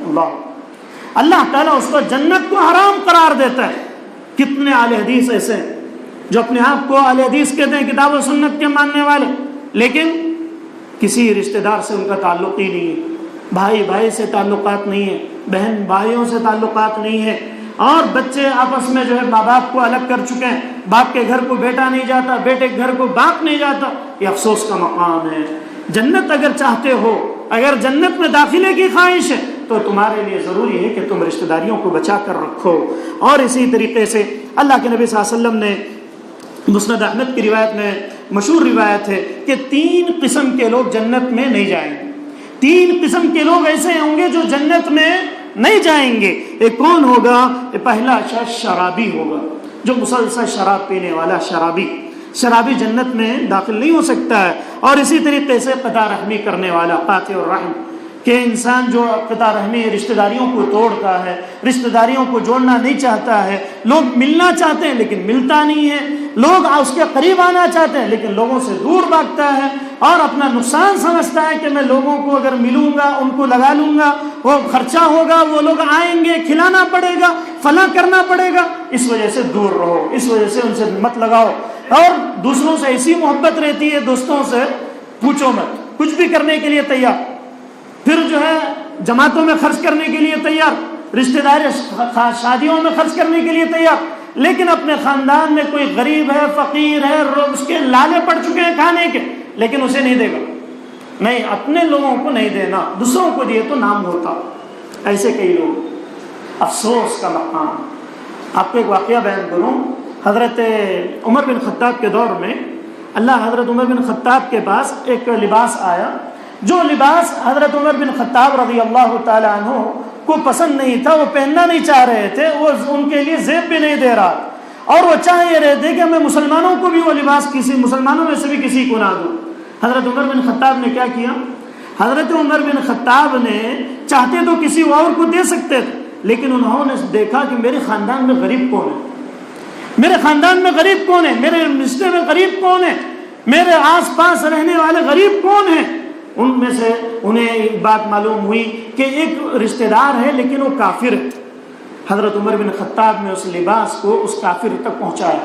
اللہ تعالیٰ اس پر جنت کو حرام قرار دیتا ہے۔ کتنے اہل حدیث ایسے ہیں جو اپنے آپ کو اہل حدیث کہتے ہیں، کتاب و سنت کے ماننے والے، لیکن کسی رشتہ دار سے ان کا تعلق ہی نہیں ہے، بھائی بھائی سے تعلقات نہیں ہے، بہن بھائیوں سے تعلقات نہیں ہے، اور بچے آپس میں جو ہے ماں باپ کو الگ کر چکے ہیں، باپ کے گھر کو بیٹا نہیں جاتا، بیٹے کے گھر کو باپ نہیں جاتا۔ یہ افسوس کا مقام ہے۔ جنت اگر چاہتے ہو، اگر جنت میں داخلے کی خواہش ہے تو تمہارے لیے ضروری ہے کہ تم رشتہ داریوں کو بچا کر رکھو۔ اور اسی طریقے سے اللہ کے نبی صلی اللہ علیہ وسلم نے مسند احمد کی روایت میں مشہور روایت ہے کہ 3 قسم کے لوگ جنت میں نہیں جائیں گے، 3 قسم کے لوگ ایسے ہوں گے جو جنت میں نہیں جائیں گے۔ ایک کون ہوگا؟ پہلا شخص شرابی ہوگا، جو مسلسل شراب پینے والا شرابی جنت میں داخل نہیں ہو سکتا ہے۔ اور اسی طریقے سے قطع رحمی کرنے والا، قاطع الرحم، کہ انسان جو قطع رحمی رشتہ داریوں کو توڑتا ہے، رشتہ داریوں کو جوڑنا نہیں چاہتا ہے، لوگ ملنا چاہتے ہیں لیکن ملتا نہیں ہے، لوگ اس کے قریب آنا چاہتے ہیں لیکن لوگوں سے دور بھاگتا ہے، اور اپنا نقصان سمجھتا ہے کہ میں لوگوں کو اگر ملوں گا، ان کو لگا لوں گا، وہ خرچہ ہوگا، وہ لوگ آئیں گے، کھلانا پڑے گا، فلاں کرنا پڑے گا، اس وجہ سے دور رہو، اس وجہ سے ان سے مت لگاؤ۔ اور دوسروں سے ایسی محبت رہتی ہے، دوستوں سے پوچھو مت، کچھ بھی کرنے کے لیے تیار، پھر جو ہے جماعتوں میں خرچ کرنے کے لیے تیار، رشتہ داری شادیوں میں خرچ کرنے کے لیے تیار، لیکن اپنے خاندان میں کوئی غریب ہے، فقیر ہے، اس کے لالے پڑ چکے ہیں کھانے کے، لیکن اسے نہیں دے گا، نہیں، اپنے لوگوں کو نہیں دینا، دوسروں کو دیے تو نام ہوتا۔ ایسے کئی لوگ، افسوس کا مقام۔ آپ کو ایک واقعہ بیان کروں۔ حضرت عمر بن خطاب کے دور میں حضرت عمر بن خطاب کے پاس ایک لباس آیا، جو لباس حضرت عمر بن خطاب رضی اللہ تعالی عنہ کو پسند نہیں تھا، وہ پہننا نہیں چاہ رہے تھے، وہ ان کے لیے زیب بھی نہیں دے رہا، اور وہ چاہ یہ رہے تھے کہ میں مسلمانوں کو بھی وہ لباس مسلمانوں میں سے بھی کسی کو نہ دوں۔ حضرت عمر بن خطاب نے کیا کیا؟ حضرت عمر بن خطاب نے چاہتے تو کسی اور کو دے سکتے تھے، لیکن انہوں نے دیکھا کہ میرے خاندان میں غریب کون ہے، میرے خاندان میں غریب کون ہے، میرے رشتے میں غریب کون ہے، میرے آس پاس رہنے والے غریب کون ہیں۔ ان میں سے انہیں ایک بات معلوم ہوئی کہ ایک رشتہ دار ہے لیکن وہ کافر ہے۔ حضرت عمر بن خطاب نے اس لباس کو اس کافر تک پہنچایا،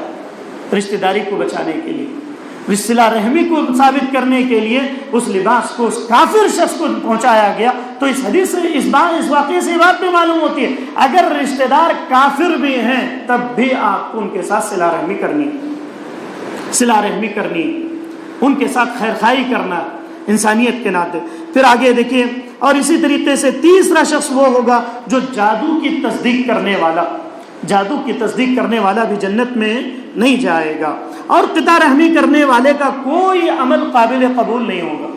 رشتہ داری کو بچانے کے لیے، صلہ رحمی کو ثابت کرنے کے لیے اس لباس کو اس کافر شخص کو پہنچایا گیا۔ تو اس حدیث سے اس واقعے سے یہ بات بھی معلوم ہوتی ہے، اگر رشتہ دار کافر بھی ہیں تب بھی آپ کو ان کے ساتھ صلہ رحمی کرنی، ان کے ساتھ خیر خواہی کرنا انسانیت کے ناطے۔ پھر آگے دیکھیے، اور اسی طریقے سے تیسرا شخص وہ ہوگا جو جادو کی تصدیق کرنے والا، جادو کی تصدیق کرنے والا بھی جنت میں نہیں جائے گا، اور قطع رحمی کرنے والے کا کوئی عمل قابل قبول نہیں ہوگا۔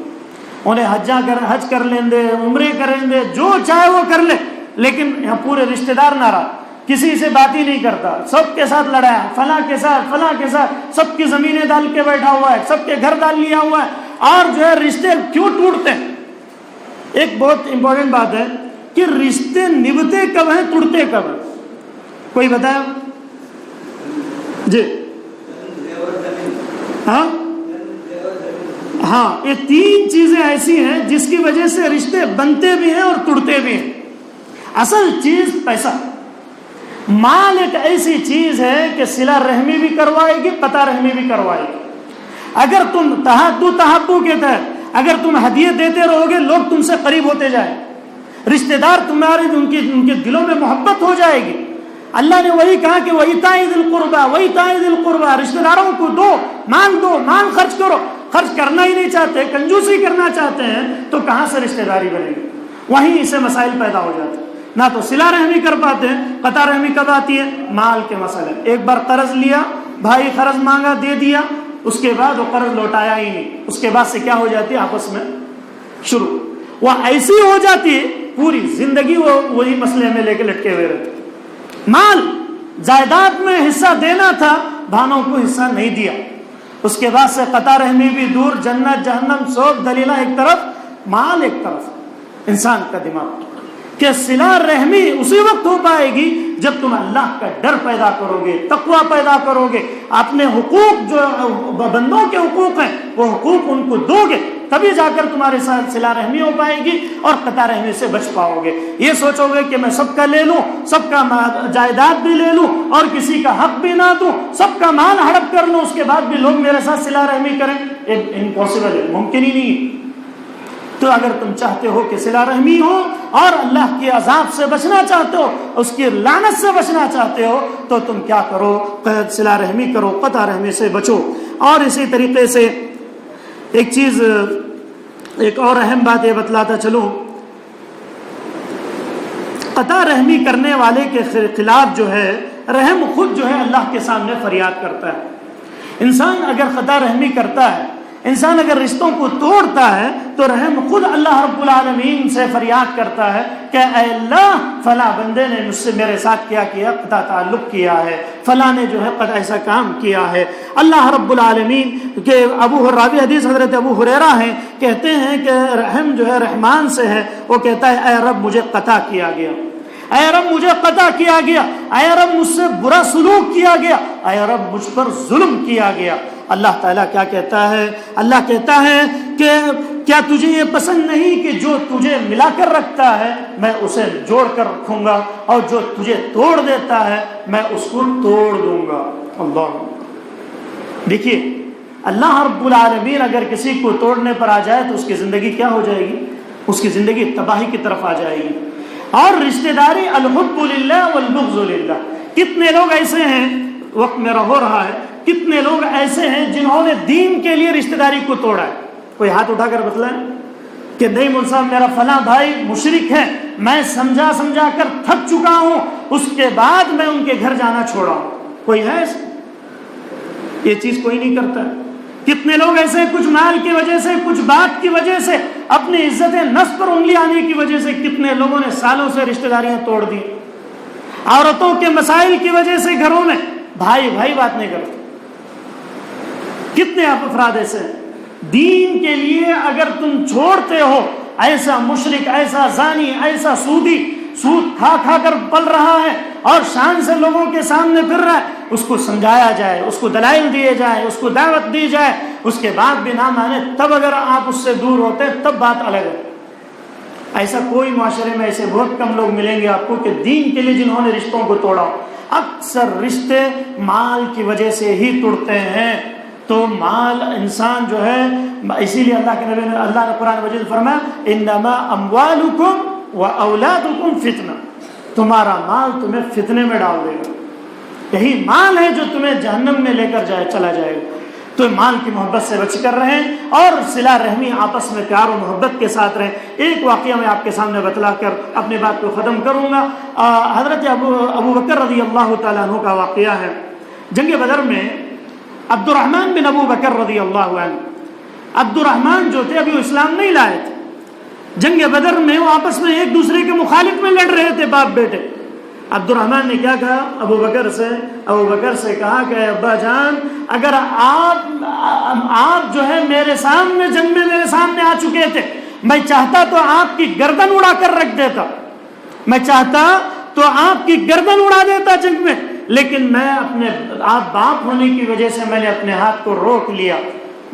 انہیں حج کر لیں دے، عمرے کریں دے، جو چاہے وہ کر لے، لیکن یہاں پورے رشتہ دار ناراض، کسی سے بات ہی نہیں کرتا، سب کے ساتھ لڑایا، فلاں کے ساتھ سب کی زمینیں ڈال کے بیٹھا ہوا ہے، سب کے گھر ڈال لیا ہوا ہے، اور جو ہے رشتے کیوں ٹوٹتے ہیں؟ ایک بہت امپورٹنٹ بات ہے کہ رشتے نبھتے کب ہیں، ٹوٹتے کب ہیں؟ کوئی بتایا جی؟ ہاں، یہ تین چیزیں ایسی ہیں جس کی وجہ سے رشتے بنتے بھی ہیں اور ٹوٹتے بھی ہیں۔ اصل چیز پیسہ، مال ایک ایسی چیز ہے کہ صلہ رحمی بھی کروائے گی، قطع رحمی بھی کروائے گی۔ اگر تم تحبو کے تحت اگر تم ہدیے دیتے رہو گے، لوگ تم سے قریب ہوتے جائیں، رشتہ دار تمہارے ان کے دلوں میں محبت ہو جائے گی۔ اللہ نے وہی کہا کہ وَإِيتَاءِ ذِي الْقُرْبَى، رشتہ داروں کو دو، مال خرچ کرو۔ خرچ کرنا ہی نہیں چاہتے، کنجوسی کرنا چاہتے ہیں، تو کہاں سے رشتہ داری بنے گی؟ وہیں سے مسائل پیدا ہو جاتے ہیں، نہ تو صلہ رحمی کر پاتے ہیں۔ قطع رحمی کب آتی ہے؟ مال کے مسئلے، ایک بار قرض لیا، بھائی قرض مانگا، دے دیا، اس کے بعد وہ قرض لوٹایا ہی نہیں، اس کے بعد سے کیا ہو جاتی ہے؟ آپس میں شروع، وہ ایسی ہو جاتی ہے پوری زندگی وہ وہی مسئلے میں لے کے لٹکے ہوئے رہتے۔ مال جائیداد میں حصہ دینا تھا، بھانوں کو حصہ نہیں دیا، اس کے بعد سے قطع رحمی بھی دور، جنت جہنم سب دلیلہ ایک طرف، مال ایک طرف۔ انسان کا دماغ کہ صلہ رحمی اسی وقت ہو پائے گی جب تم اللہ کا ڈر پیدا کرو گے، تقوی پیدا کرو گے، اپنے حقوق جو بندوں کے حقوق ہیں وہ حقوق ان کو دو گے، تبھی جا کر تمہارے ساتھ صلہ رحمی ہو پائے گی اور قطع رحمی سے بچ پاؤ گے۔ یہ سوچو گے کہ میں سب کا لے لوں، سب کا جائیداد بھی لے لوں اور کسی کا حق بھی نہ دوں، سب کا مال ہڑپ کر لوں، اس کے بعد بھی لوگ میرے ساتھ صلہ رحمی کریں، امپاسبل ہے، ممکن ہی نہیں ہے۔ تو اگر تم چاہتے ہو کہ صلہ رحمی ہو اور اللہ کے عذاب سے بچنا چاہتے ہو، اس کی لعنت سے بچنا چاہتے ہو، تو تم کیا کرو؟ صلہ رحمی کرو، قطع رحمی سے بچو۔ اور اسی طریقے سے ایک چیز، ایک اور اہم بات یہ بتلاتا چلوں، قطع رحمی کرنے والے کے خلاف جو ہے رحم خود جو ہے اللہ کے سامنے فریاد کرتا ہے۔ انسان اگر قطع رحمی کرتا ہے، انسان اگر رشتوں کو توڑتا ہے، تو رحم خود اللہ رب العالمین سے فریاد کرتا ہے کہ اے اللہ، فلاں بندے نے مجھ سے میرے ساتھ کیا قطع تعلق کیا ہے، فلاں نے جو ہے قطع ایسا کام کیا ہے۔ اللہ رب العالمین کے راوی حدیث حضرت ابو ہریرہ ہیں، کہتے ہیں کہ رحم جو ہے رحمان سے ہے، وہ کہتا ہے اے رب مجھے قطع کیا گیا، اے رب مجھے قطع کیا گیا، اے رب مجھ سے برا سلوک کیا گیا، اے رب مجھ پر ظلم کیا گیا۔ اللہ تعالیٰ کیا کہتا ہے؟ اللہ کہتا ہے کہ کیا تجھے یہ پسند نہیں کہ جو تجھے ملا کر رکھتا ہے میں اسے جوڑ کر رکھوں گا، اور جو تجھے توڑ دیتا ہے میں اس کو توڑ دوں گا۔ اللہ، دیکھیے اللہ رب العالمین اگر کسی کو توڑنے پر آ جائے تو اس کی زندگی کیا ہو جائے گی؟ اس کی زندگی تباہی کی طرف آ جائے گی۔ اور رشتہ داری الحب للہ والبغض للہ، کتنے لوگ ایسے ہیں، وقت میرا ہو رہا ہے، کتنے لوگ ایسے ہیں جنہوں نے دین کے لیے رشتہ داری کو توڑا ہے؟ کوئی ہاتھ اٹھا کر بتلائیں کہ نہیں مول صاحب میرا فلاں بھائی مشرک ہے، میں سمجھا کر تھک چکا ہوں، اس کے بعد میں ان کے گھر جانا چھوڑا ہوں۔ کوئی ہے ایسا؟ یہ چیز کوئی نہیں کرتا ہے۔ کتنے لوگ ایسے ہیں، کچھ مال کی وجہ سے، کچھ بات کی وجہ سے، اپنی عزت نفس پر انگلی آنے کی وجہ سے کتنے لوگوں نے سالوں سے رشتہ داریاں توڑ دی۔ عورتوں کے مسائل کی وجہ سے گھروں میں بھائی بات نہیں کرتے۔ کتنے افراد ایسے ہیں؟ دین کے لیے اگر تم چھوڑتے ہو، ایسا مشرک، ایسا زانی، ایسا سودی، سود کھا کر پل رہا ہے اور شان سے لوگوں کے سامنے پھر رہا ہے، اس کو سمجھایا جائے، اس کو دلائل دیے جائے، اس کو دعوت دی جائے، اس کے بعد بھی نہ مانے، تب اگر آپ اس سے دور ہوتے تب بات الگ ہے۔ ایسا کوئی معاشرے میں ایسے بہت کم لوگ ملیں گے آپ کو کہ دین کے لیے جنہوں نے رشتوں کو توڑا۔ اکثر رشتے مال کی وجہ سے ہی ٹوٹتے ہیں۔ تو مال انسان جو ہے، اسی لیے اللہ کے نبی نے، اللہ نے قرآن مجید فرمایا انما اموالکم و اولادکم فتنہ، تمہارا مال تمہیں فتنے میں ڈال دے گا۔ یہی مال ہے جو تمہیں جہنم میں لے کر چلا جائے گا۔ تو مال کی محبت سے بچ کر رہیں اور صلہ رحمی آپس میں پیار و محبت کے ساتھ رہیں۔ ایک واقعہ میں آپ کے سامنے بتلا کر اپنی بات کو ختم کروں گا۔ حضرت ابو بکر رضی اللہ تعالیٰ عنہ کا واقعہ ہے۔ جنگ بدر میں عبد الرحمن بن ابو بکر رضی اللہ عنہ، عبد الرحمن جو تھے ابھی وہ اسلام نہیں لائے تھے، جنگ بدر میں وہ آپس میں ایک دوسرے کے مخالف میں لڑ رہے تھے باپ بیٹے۔ عبد الرحمن نے کیا کہا ابو بکر سے کہا کہ ابا جان، اگر آپ جو ہے میرے سامنے جنگ میں میرے سامنے آ چکے تھے، میں چاہتا تو آپ کی گردن اڑا کر رکھ دیتا، میں چاہتا تو آپ کی گردن اڑا دیتا جنگ میں، لیکن میں اپنے آپ باپ ہونے کی وجہ سے میں نے اپنے ہاتھ کو روک لیا۔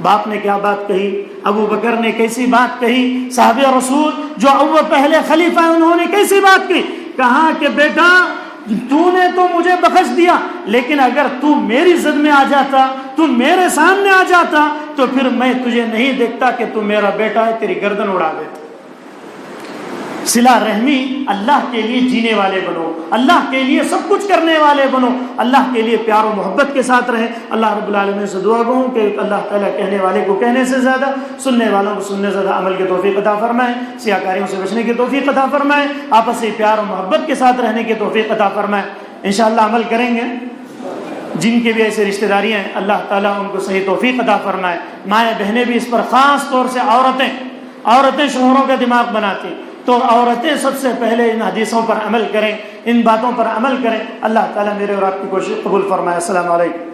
باپ نے کیا بات کہی؟ ابو بکر نے کیسی بات کہی؟ صحابہ رسول جو اول پہلے خلیفہ ہیں انہوں نے کیسی بات کی؟ کہا کہ بیٹا تو نے تو مجھے بخش دیا، لیکن اگر تو میری زد میں آ جاتا، تو میرے سامنے آ جاتا، تو پھر میں تجھے نہیں دیکھتا کہ تو میرا بیٹا ہے، تیری گردن اڑا دیتا۔ صلہ رحمی، اللہ کے لیے جینے والے بنو، اللہ کے لیے سب کچھ کرنے والے بنو، اللہ کے لیے پیار و محبت کے ساتھ رہیں۔ اللہ رب العالمین سے دعا گو کہ اللہ تعالیٰ کہنے والے کو کہنے سے زیادہ، سننے والوں کو سننے سے زیادہ عمل کی توفیق عطا فرمائے، سیاکاریوں سے بچنے کی توفیق عطا فرمائے، آپسی پیار و محبت کے ساتھ رہنے کی توفیق عطا فرمائے۔ انشاءاللہ عمل کریں گے۔ جن کے بھی ایسے رشتہ داریاں ہیں اللہ تعالیٰ ان کو صحیح توفیق عطا فرمائے۔ مائیں بہنیں بھی اس پر، خاص طور سے عورتیں شوہروں کا دماغ بناتی، تو عورتیں سب سے پہلے ان حدیثوں پر عمل کریں، ان باتوں پر عمل کریں۔ اللہ تعالیٰ میرے اور آپ کی کوشش قبول فرمائے۔ السلام علیکم۔